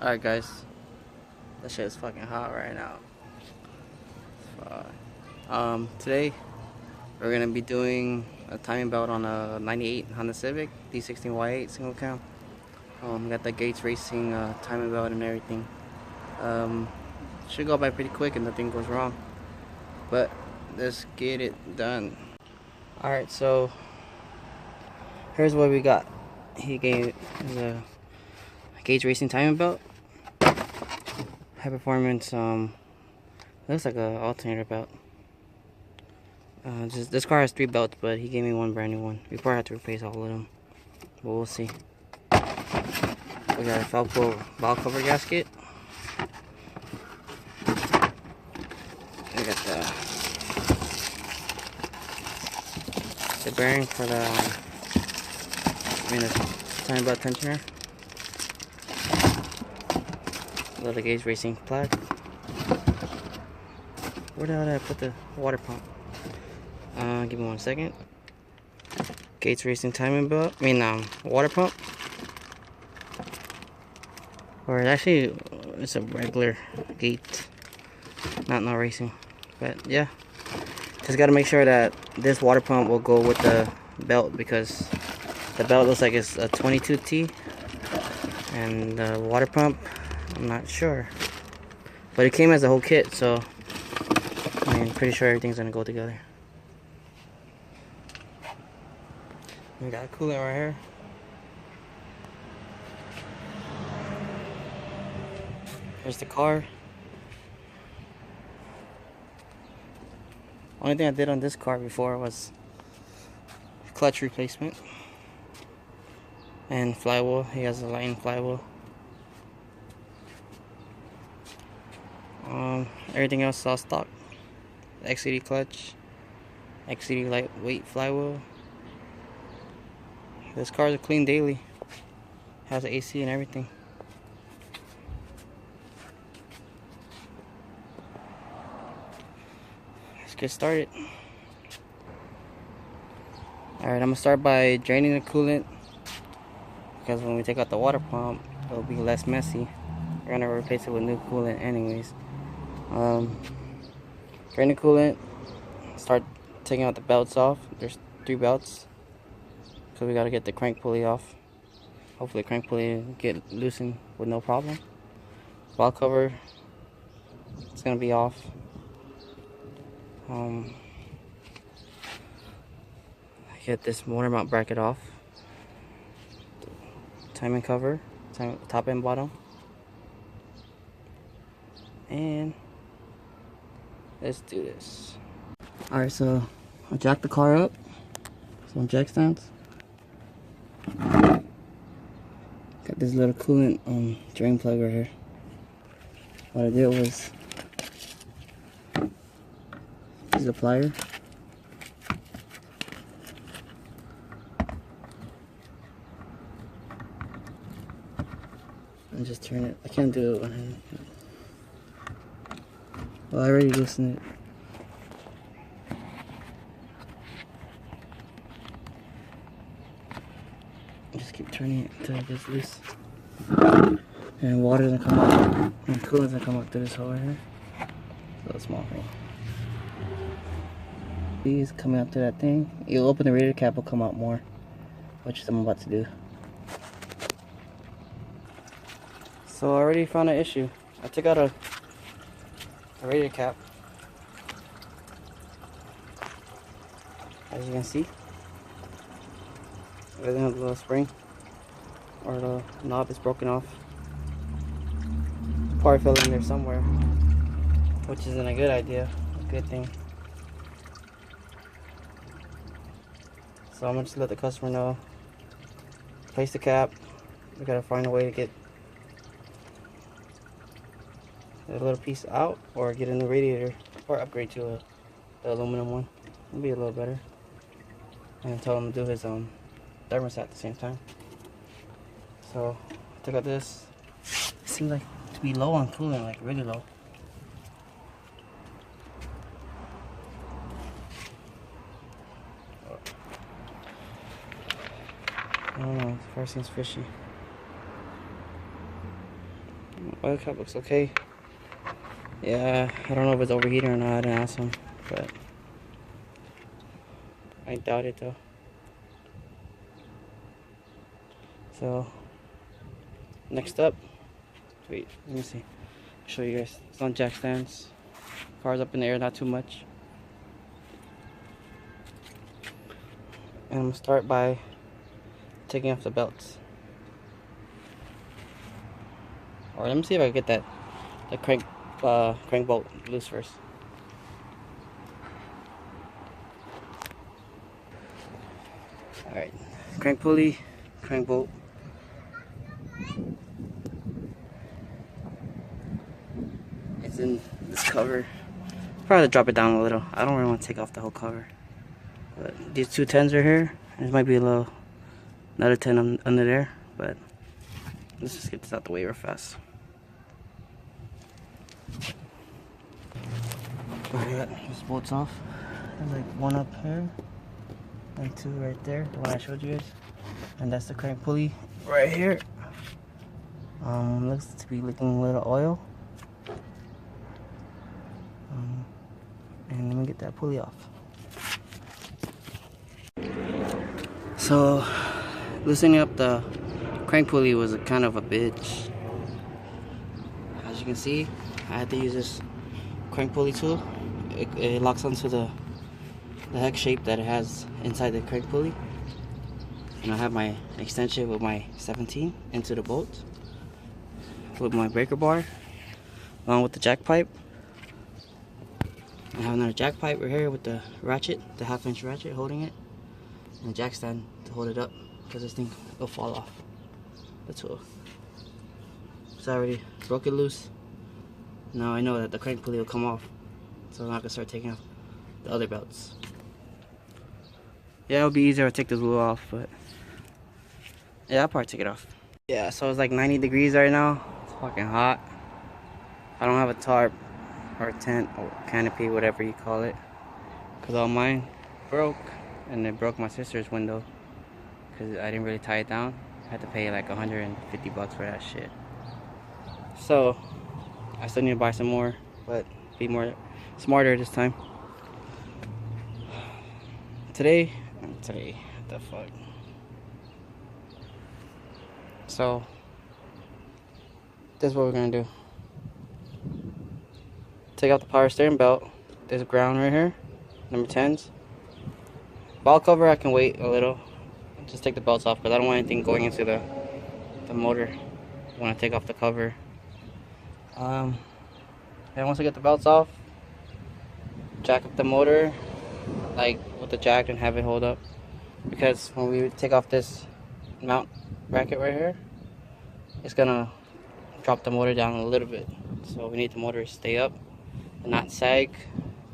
Alright guys, that shit is fucking hot right now. Today we're gonna be doing a timing belt on a 98 Honda Civic D16Y8 single cam. Got the Gates Racing timing belt and everything. Should go by pretty quick and nothing goes wrong. But let's get it done. Alright, so here's what we got. He gave the Gates Racing timing belt. High performance, looks like a alternator belt. This car has 3 belts, but he gave me one brand new one. We probably have to replace all of them, but we'll see. We got a Falco valve cover gasket. We got the bearing for the timing belt tensioner. Little Gates Racing flag. Where the hell did I put the water pump? Give me 1 second. Gates Racing timing belt. Water pump. Or actually, it's a regular gate, not no racing. But yeah, just gotta make sure that this water pump will go with the belt, because the belt looks like it's a 22T, and the water pump, I'm not sure. But it came as a whole kit, so I'm pretty sure everything's gonna go together. We got a coolant right here. Here's the car. Only thing I did on this car before was clutch replacement and flywheel. He has a Lighten flywheel. Everything else is all stock. XCD clutch, XCD lightweight flywheel. This car is a clean daily. Has an AC and everything. Let's get started. Alright, I'm gonna start by draining the coolant, because when we take out the water pump, it'll be less messy. We're gonna replace it with new coolant anyways. Drain the coolant, start taking out the belts off. There's 3 belts, so we gotta get the crank pulley off. Hopefully the crank pulley get loosened with no problem. Valve cover, it's gonna be off. Get this motor mount bracket off. Timing cover, top and bottom. And let's do this. Alright, so I jacked the car up. Some jack stands. Got this little coolant drain plug right here. What I did was use a plier. And just turn it. I can't do it one hand. Well, I already loosened it. Just keep turning it until it gets loose. And water's gonna come out, and coolant's gonna come out through this hole right here. It's a small thing. These coming up to that thing. You'll open the radiator cap, will come out more, which is what I'm about to do. So I already found an issue. I took out a radiator cap. As you can see, it doesn't have a little spring, or the knob is broken off. Probably fell in there somewhere, which isn't a good idea, a good thing. So I'm gonna just let the customer know. Place the cap. We gotta find a way to get a little piece out, or get a new radiator, or upgrade to the aluminum one. It'll be a little better. And tell him to do his thermostat at the same time. So I took out this. It seems like to be low on coolant, like really low. I don't know, the car seems fishy. Oil cap looks okay. Yeah, I don't know if it's overheating or not. I didn't ask him, but I doubt it though. So next up, wait, let me see. Show you guys. It's on jack stands. Car's up in the air, not too much. And I'm gonna start by taking off the belts. Or let me see if I can get the crank bolt loose first. Alright, crank pulley, crank bolt. It's in this cover. Probably drop it down a little. I don't really want to take off the whole cover. But these two 10s are here. There might be another 10 under there, but let's just get this out the way real fast. Alright, got these bolts off. There's like one up here and two right there, the one I showed you guys. And that's the crank pulley right here. Looks to be leaking a little oil. And let me get that pulley off. So loosening up the crank pulley was kind of a bitch. As you can see, I had to use this crank pulley tool. It locks onto the hex shape that it has inside the crank pulley. And I have my extension with my 17 into the bolt with my breaker bar along with the jack pipe. I have another jack pipe right here with the ratchet, the 1/2-inch ratchet holding it, and a jack stand to hold it up because this thing will fall off the tool. So I already broke it loose. Now I know that the crank pulley will come off, so I'm not gonna start taking off the other belts. Yeah, it'll be easier to take this glue off, but yeah, I'll probably take it off. Yeah, so it's like 90 degrees right now. It's fucking hot. I don't have a tarp or a tent or canopy, whatever you call it, because all mine broke, and it broke my sister's window because I didn't really tie it down. I had to pay like 150 bucks for that shit. So I still need to buy some more, but be more smarter this time. Today, what the fuck? So this is what we're gonna do. Take out the power steering belt. There's a ground right here, number 10s. Ball cover, I can wait a little. Just take the belts off because I don't want anything going into the motor when I take off the cover. And once I get the belts off, jack up the motor like with the jack and have it hold up, because when we take off this mount bracket right here, it's gonna drop the motor down a little bit. So we need the motor to stay up and not sag,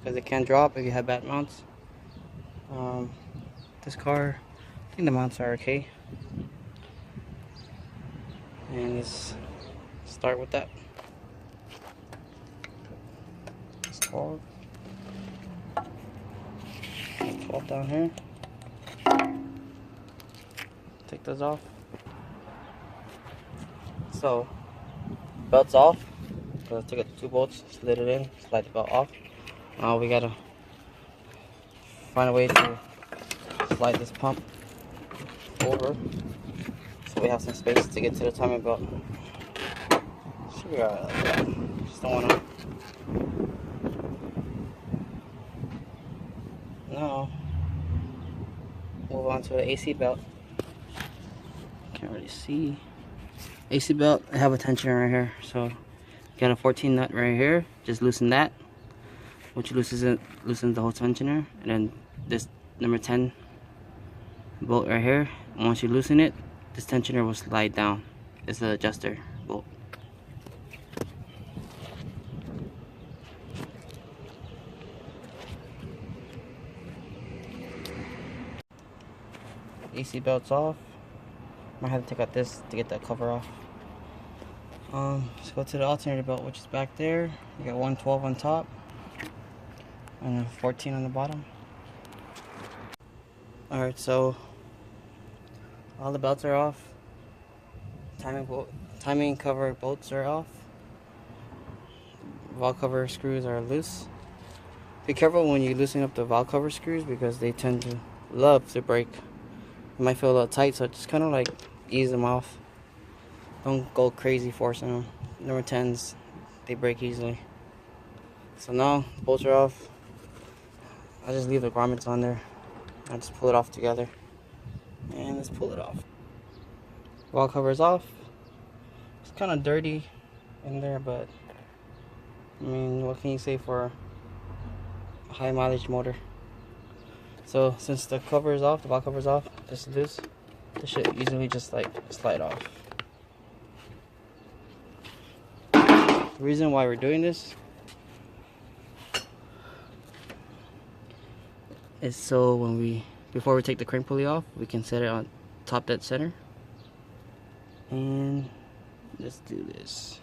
because it can drop if you have bad mounts. This car, I think the mounts are okay. And let's start with that. It's 12. 12 down here. Take those off. So, belt's off. So let's take the two bolts, slid it in, slide the belt off. Now we gotta find a way to slide this pump over so we have some space to get to the timing belt. Should be alright like that. Just don't wanna. Now move on to the AC belt. Can't really see. AC belt, I have a tensioner right here. So you got a 14 nut right here. Just loosen that. Which loosens the whole tensioner. And then this number 10 bolt right here. And once you loosen it, this tensioner will slide down. It's an adjuster bolt. AC belt's off. Might have to take out this to get that cover off. Let's go to the alternator belt, which is back there. You got 112 on top and 14 on the bottom. Alright, so all the belts are off. Timing cover bolts are off. valve cover screws are loose. Be careful when you loosen up the valve cover screws because they tend to love to break. You might feel a little tight, so just kind of like ease them off. Don't go crazy forcing them. Number 10s, they break easily. So now bolts are off. I just leave the grommets on there. I just pull it off together. And let's pull it off. Valve cover is off. It's kind of dirty in there, but I mean, what can you say for a high mileage motor? So since the cover is off, the valve cover is off, this is loose, this should easily just like slide off. The reason why we're doing this is so before we take the crank pulley off, we can set it on top dead center. And let's do this.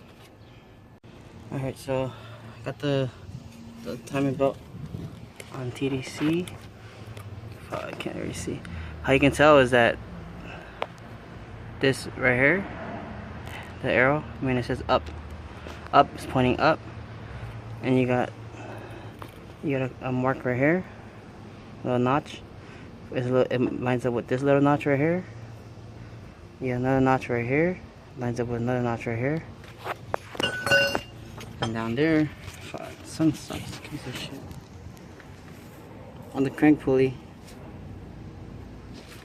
Alright, so I got the timing belt on TDC. I can't really see. How you can tell is that this right here, the arrow, I mean it says up. Up is pointing up. And you got a mark right here. Little notch. It lines up with this little notch right here. Yeah, another notch right here. Lines up with another notch right here. And down there, sun sucks, piece of shit. On the crank pulley,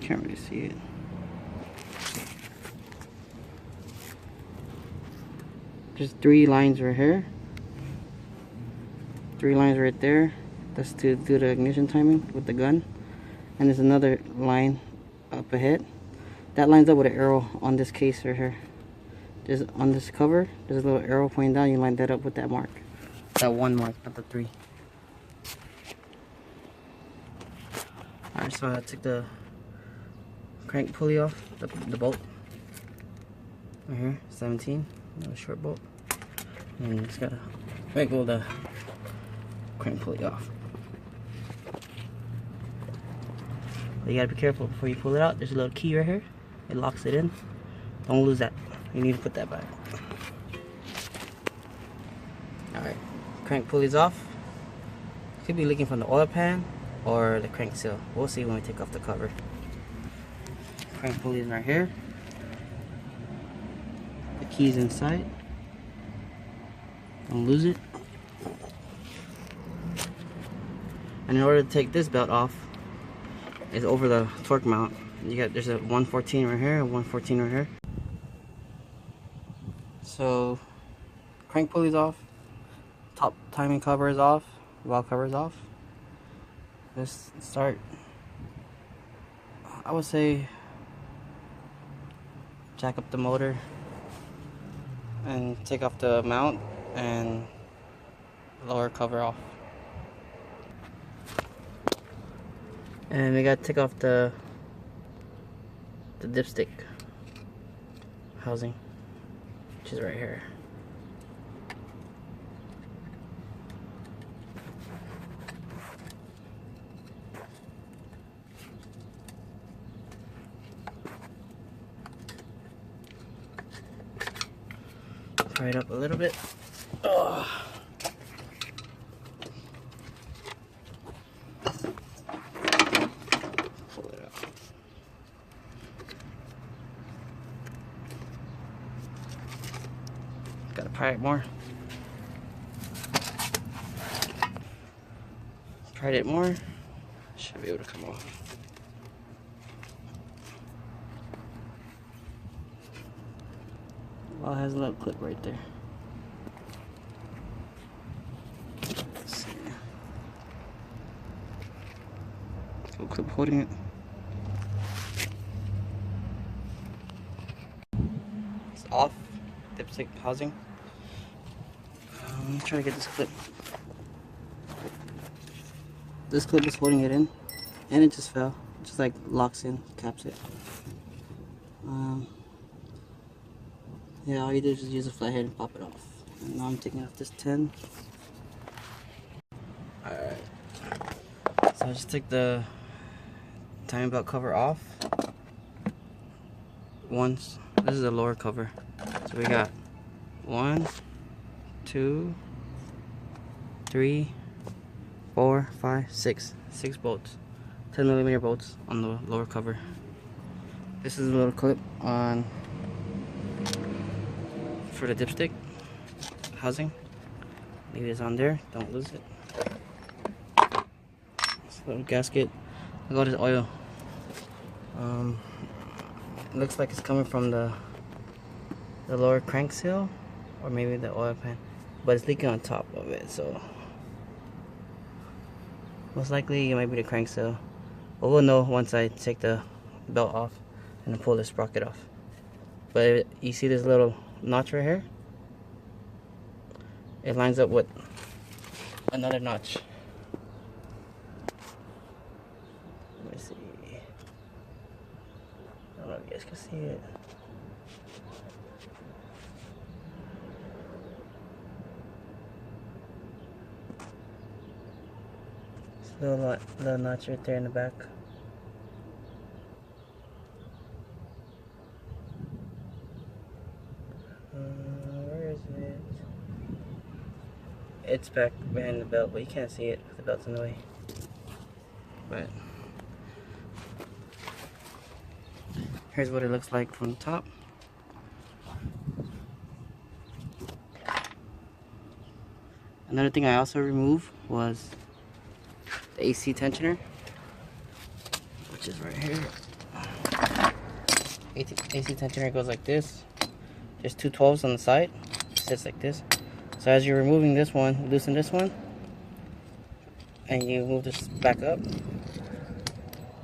can't really see it. Just 3 lines right here. 3 lines right there. That's to do the ignition timing with the gun. And there's another line up ahead. That lines up with an arrow on this case right here. There's on this cover, there's a little arrow pointing down. You line that up with that mark. That one mark, not the 3. Alright, so I took the crank pulley off, the bolt. Right here, 17, a short bolt. And just gotta wiggle the crank pulley off. But you gotta be careful before you pull it out. There's a little key right here. It locks it in. Don't lose that. You need to put that back. Alright, crank pulley's off. Could be leaking from the oil pan or the crank seal. We'll see when we take off the cover. Crank pulley's right here. The key's inside. Don't lose it. And in order to take this belt off, it's over the torque mount. There's a 114 right here, a 114 right here. So crank pulley's off, top timing cover is off, valve cover is off. Let's start. I would say jack up the motor and take off the mount and lower cover off. And we gotta take off the dipstick housing, which is right here. Pry it up a little bit. Ugh. Pull it out. Gotta pry it more. Pried it more. Should be able to come off. Well, it has a little clip right there. Let's see. Little clip holding it. It's off. Dipstick housing. Let me try to get this clip. This clip is holding it in, and it just fell. It just like locks in, caps it. Yeah, all you do is just use a flathead and pop it off. And now I'm taking off this 10. Alright. So I just took the timing belt cover off. Once. This is the lower cover. So we got 1, 2, 3, 4, 5, 6. 6 bolts. 10mm bolts on the lower cover. This is a little clip on for the dipstick housing. Leave this on there, don't lose it. This little gasket. I got this oil. It looks like it's coming from the lower crank seal, or maybe the oil pan, but it's leaking on top of it, so most likely it might be the crank seal. But we'll know once I take the belt off and then pull the sprocket off. But you see this little notch right here? It lines up with another notch. Let me see. I don't know if you guys can see it. Little notch right there in the back. Where is it? It's back behind the belt, but you can't see it because the belt's in the way. But here's what it looks like from the top. Another thing I also removed was the AC tensioner, which is right here. AC tensioner goes like this. There's two 12s on the side. It sits like this. So as you're removing this one, loosen this one, and you move this back up,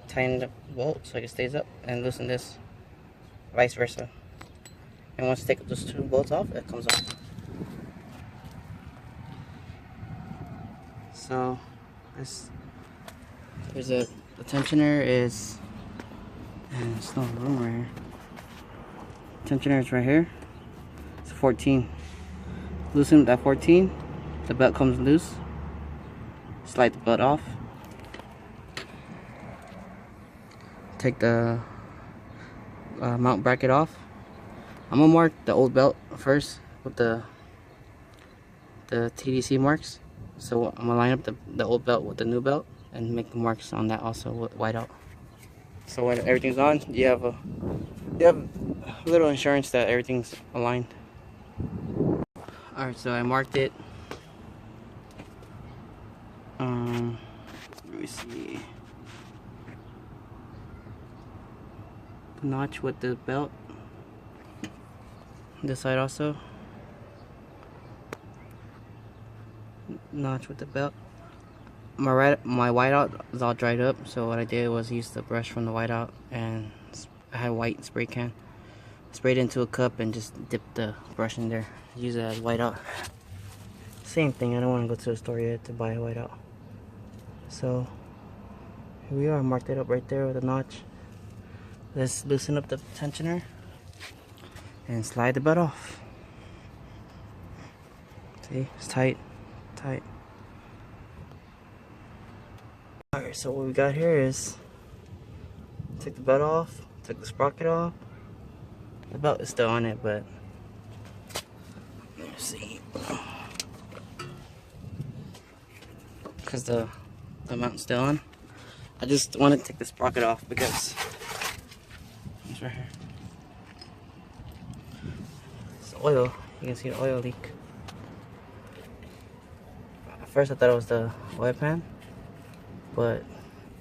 tighten the bolt so it stays up, and loosen this, vice versa. And once you take those two bolts off, it comes off. So there's the tensioner is, and it's no room right here. Tensioner is right here. It's 14. Loosen that 14. The belt comes loose. Slide the belt off. Take the mount bracket off. I'm gonna mark the old belt first with the TDC marks. So I'm gonna line up the old belt with the new belt and make the marks on that also white out. So when everything's on, you have a little insurance that everything's aligned. Alright, so I marked it. Let me see. The notch with the belt. This side also. Notch with the belt. My whiteout is all dried up, so what I did was use the brush from the whiteout, and I had a white spray can. Sprayed it into a cup and just dipped the brush in there. Use it as whiteout. Same thing, I don't want to go to the store yet to buy a whiteout. So here we are, marked it up right there with a notch. Let's loosen up the tensioner and slide the belt off. See, it's tight. Alright, so what we got here is take the belt off, took the sprocket off. The belt is still on it, but let's see, because the mount's still on. I just want to take the sprocket off because it's right here. It's oil. You can see the oil leak. At first I thought it was the oil pan, but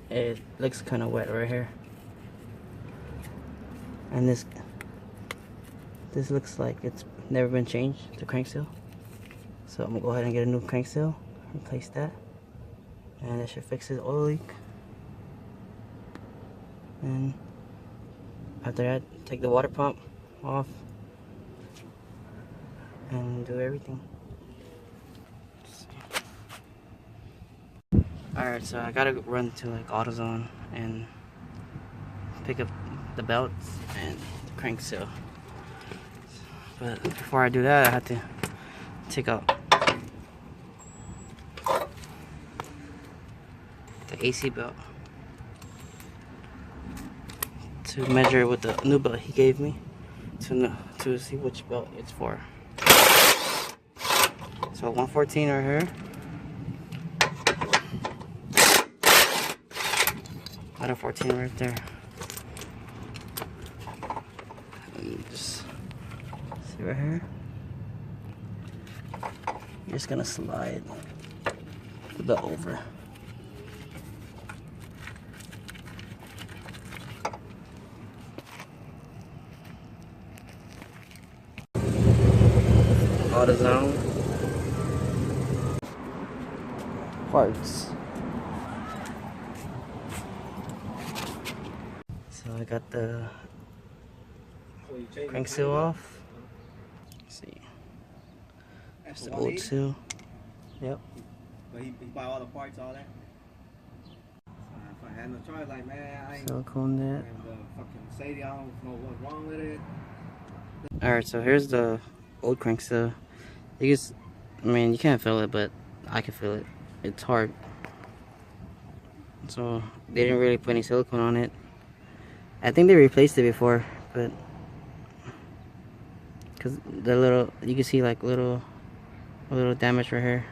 it looks kind of wet right here. And this looks like it's never been changed, the crank seal. So I'm gonna go ahead and get a new crank seal, replace that, and that should fix his oil leak. And after that, take the water pump off and do everything. Alright, so I gotta run to like AutoZone and pick up the belts and the crank seal. But before I do that, I have to take out the AC belt to measure with the new belt he gave me to see which belt it's for. So 114 right here, Got a 14 right there. And just see right here. You're just gonna slide the belt over. AutoZone parts. So I got the crank seal off. Let's see. That's the old seal. Yep. But he buy all the parts, all that. If I had no choice, like, man, I ain't Silicone that. and the fucking say I don't know what's wrong with it. Alright, so here's the old crank seal. You just, I mean, you can't feel it, but I can feel it. It's hard. So they didn't really put any silicone on it. I think they replaced it before, but because the little, you can see like a little damage right here.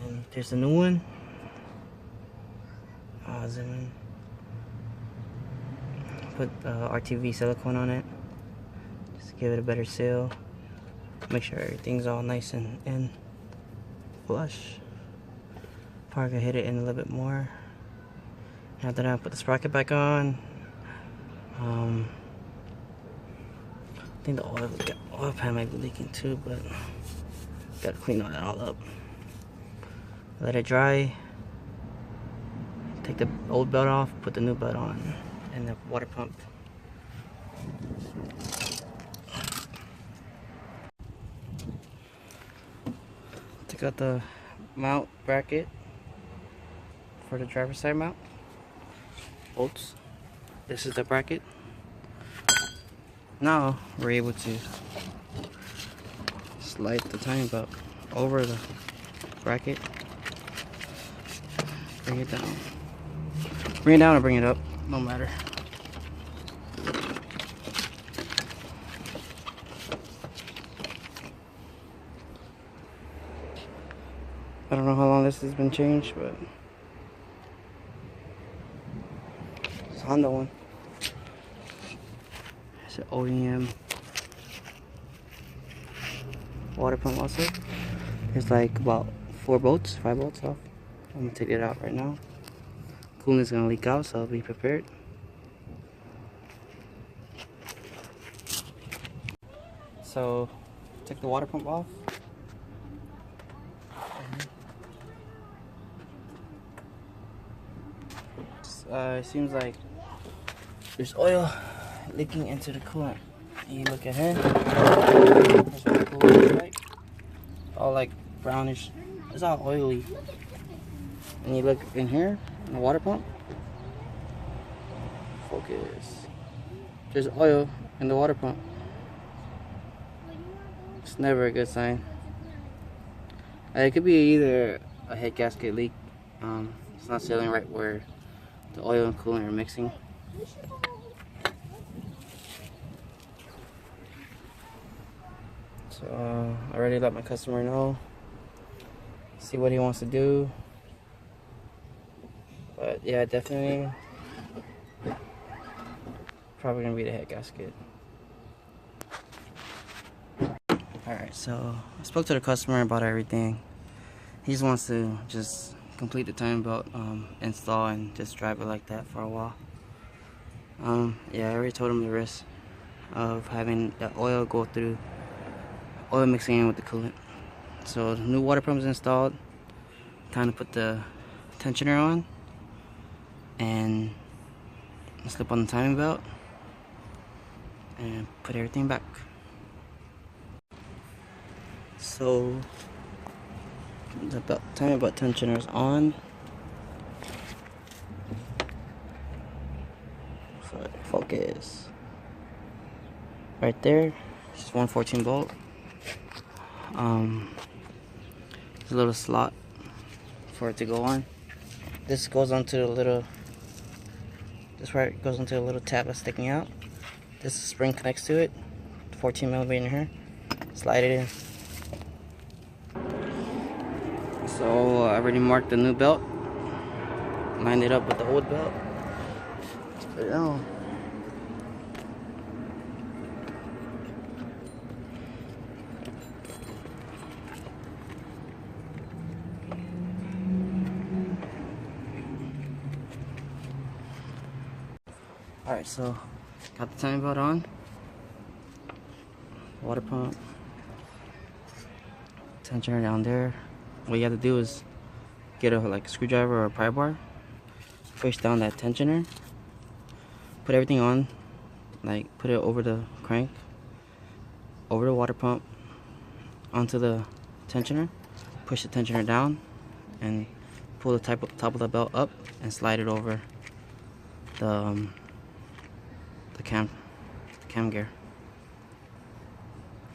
And there's a new one. Zoom in. Put RTV silicone on it. Just give it a better seal. Make sure everything's all nice and flush. Probably gonna hit it in a little bit more. After that, put the sprocket back on. I think the oil pan might be leaking too, but gotta clean all that all up. Let it dry. Take the old belt off, put the new belt on, and the water pump. Take out the mount bracket for the driver's side mount. Bolts. This is the bracket. Now we're able to slide the timing belt over the bracket. Bring it down. Bring it down or bring it up, no matter. I don't know how long this has been changed, but it's a Honda one. It's an OEM water pump also. There's like about 5 bolts off. I'm gonna take it out right now. Coolant is gonna leak out, so I'll be prepared. So, take the water pump off. It seems like there's oil leaking into the coolant. You look at here. That's what the coolant looks like. All like brownish. It's all oily. And you look in here, in the water pump. Focus. There's oil in the water pump. It's never a good sign. It could be either a head gasket leak. It's not sealing right where the oil and coolant are mixing. So I already let my customer know. See what he wants to do. But yeah, definitely probably gonna be the head gasket. Alright, so I spoke to the customer about everything. He just wants to just complete the timing belt install and just drive it like that for a while. Yeah, I already told him the risk of having the oil go through, oil mixing in with the coolant. So the new water pump is installed. Time to put the tensioner on and slip on the timing belt and put everything back. So the timing belt tensioner is on. Focus. Right there, just 114 bolt. There's a little slot for it to go on. This goes onto the little, this part goes into a little tab that's sticking out. This spring connects to it, 14mm in here. Slide it in. So So I already marked the new belt, lined it up with the old belt. Let's put it on. Alright, so got the timing belt on, water pump, tensioner down there. What you have to do is get a screwdriver or a pry bar, push down that tensioner, put everything on, put it over the crank, over the water pump, onto the tensioner, push the tensioner down, and pull the top of the belt up and slide it over the cam gear.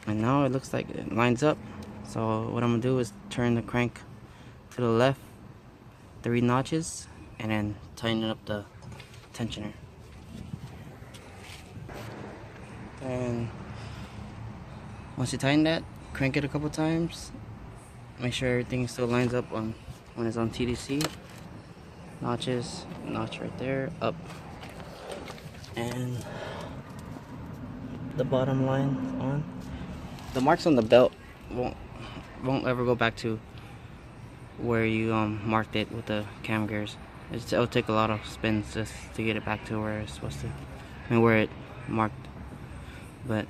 And now it looks like it lines up. So what I'm gonna do is turn the crank to the left 3 notches and then tighten up the tensioner. And once you tighten that, crank it a couple times. Make sure everything still lines up on when it's on TDC. Notches, notch right there, up. And the bottom line on. The marks on the belt won't ever go back to where you marked it with the cam gears. It'll take a lot of spins just to get it back to where it's supposed to, where it marked. But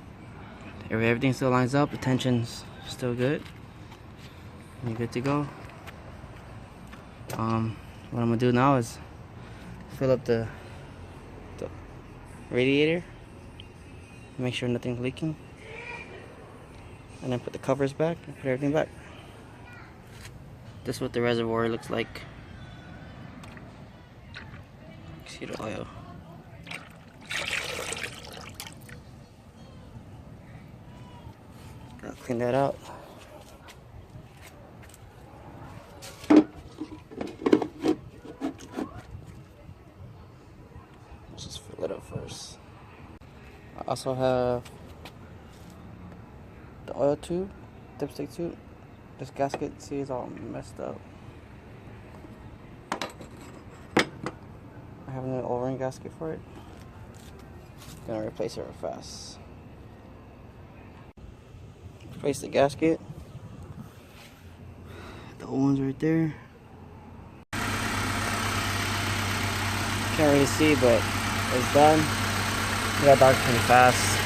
everything still lines up, the tension's still good, you're good to go. What I'm gonna do now is fill up the radiator, make sure nothing's leaking, and then put the covers back and put everything back. This is what the reservoir looks like. See the oil. Gotta clean that out. Let's just fill it up first. I also have the oil tube, dipstick tube. This gasket, see, is all messed up. I have an O-ring gasket for it. Gonna replace it real fast. Replace the gasket. The old one's right there. Can't really see, but it's done. It got dark pretty fast.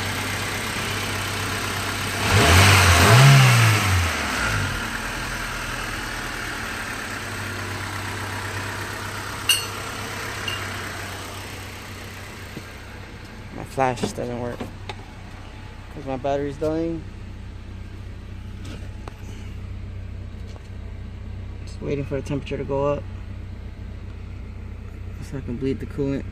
My flash doesn't work because my battery's dying. Just waiting for the temperature to go up so I can bleed the coolant.